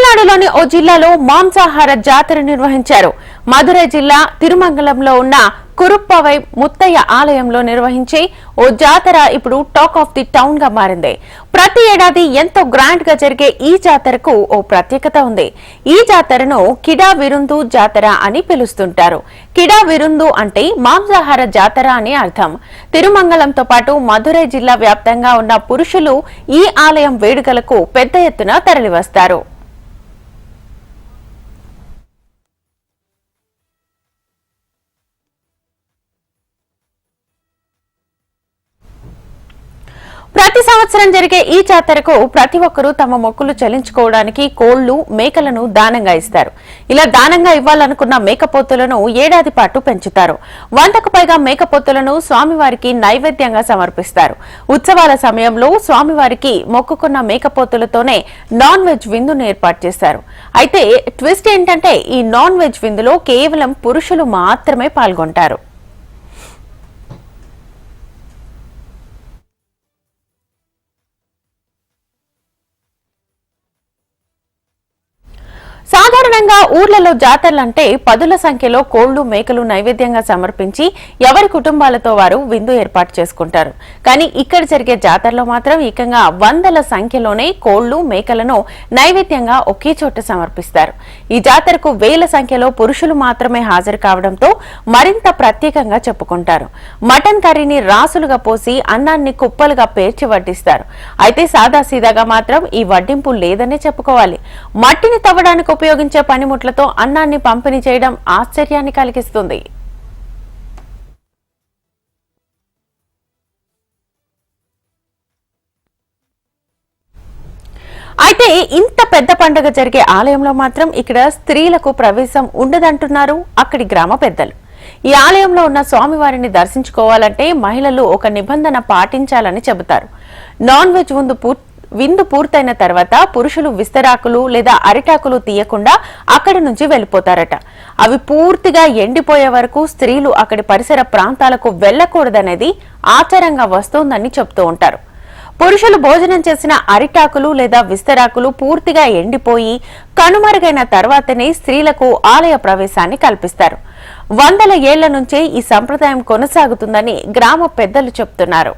తమిళనాడులోని ఓ జిల్లాలో మాంసాహార జాతర నిర్వహించారు. మదురై జిల్లా తిరుమంగళంలో ఉన్న కురుప్పవై ముత్తయ్య ఆలయంలో నిర్వహించే ఓ జాతర ఇప్పుడు టాక్ ఆఫ్ ది టౌన్ గా మారింది. ప్రతి ఏడాది ఎంతో గ్రాండ్ గా జరిగే ఈ జాతరకు ఓ ప్రత్యేకత ఉంది. ఈ జాతరను కిడా విరుందు జాతర అని పిలుస్తుంటారు. కిడా విరుందు అంటే మాంసాహార జాతర అని అర్థం. తిరుమంగళంతో పాటు మదురై జిల్లా వ్యాప్తంగా ఉన్న పురుషులు ఈ ఆలయం వేడుకలకు పెద్ద ఎత్తున తరలివస్తారు. ప్రతి సంవత్సరం జరిగే ఈ జాతరకు ప్రతి ఒక్కరూ తమ మొక్కులు చెల్లించుకోవడానికి కోళ్లు, మేకలను దానంగా ఇస్తారు. ఇలా దానంగా ఇవ్వాలనుకున్న మేకపోతులను ఏడాది పాటు పెంచుతారు. 100కు పైగా మేకపోతులను స్వామివారికి నైవేద్యంగా సమర్పిస్తారు. ఉత్సవాల సమయంలో స్వామివారికి మొక్కుకున్న మేకపోతులతోనే నాన్ వెజ్ విందును ఏర్పాటు చేస్తారు. అయితే ట్విస్ట్ ఏంటంటే ఈ నాన్ వెజ్ విందులో కేవలం పురుషులు మాత్రమే పాల్గొంటారు. సాధారణంగా ఊర్లలో జాతరలంటే పదుల సంఖ్యలో కోళ్లు, మేకలు నైవేద్యంగా సమర్పించి ఎవరి కుటుంబాలతో వారు విందు ఏర్పాటు చేసుకుంటారు. కానీ ఇక్కడ జరిగే జాతరలో మాత్రం ఏకంగా వందల సంఖ్యలోనే కోళ్లు, మేకలను నైవేద్యంగా ఒకే చోట సమర్పిస్తారు. ఈ జాతరకు వేల సంఖ్యలో పురుషులు మాత్రమే హాజరు కావడంతో మరింత ప్రత్యేకంగా చెప్పుకుంటారు. మటన్ కర్రీని రాసులుగా పోసి అన్నాన్ని కుప్పలుగా పేర్చి వడ్డిస్తారు. అయితే సాదాసీదాగా మాత్రం ఈ వడ్డింపు లేదనే చెప్పుకోవాలి. మట్టిని తవ్వడానికి ఉపయోగించే పనిముట్లతో అన్నాన్ని పంపిణీ చేయడం ఆశ్చర్యాన్ని కలిగిస్తుంది. అయితే ఇంత పెద్ద పండుగ జరిగే ఆలయంలో మాత్రం ఇక్కడ స్త్రీలకు ప్రవేశం ఉండదంటున్నారు అక్కడి గ్రామ పెద్దలు. ఈ ఆలయంలో ఉన్న స్వామివారిని దర్శించుకోవాలంటే మహిళలు ఒక నిబంధన పాటించాలని చెబుతారు. నాన్ వెజ్ విందు పూర్తయిన తర్వాత పురుషులు విస్తరాకులు లేదా అరిటాకులు తీయకుండా అక్కడి నుంచి వెళ్లిపోతారట. అవి పూర్తిగా ఎండిపోయే వరకు స్త్రీలు అక్కడి పరిసర ప్రాంతాలకు వెళ్లకూడదనేది ఆచారంగా వస్తోందని చెప్తూ ఉంటారు. పురుషులు భోజనం చేసిన అరిటాకులు లేదా విస్తరాకులు పూర్తిగా ఎండిపోయి కనుమరుగైన తర్వాతనే స్త్రీలకు ఆలయ ప్రవేశాన్ని కల్పిస్తారు. వందల ఏళ్ల నుంచే ఈ సంప్రదాయం కొనసాగుతుందని గ్రామ పెద్దలు చెప్తున్నారు.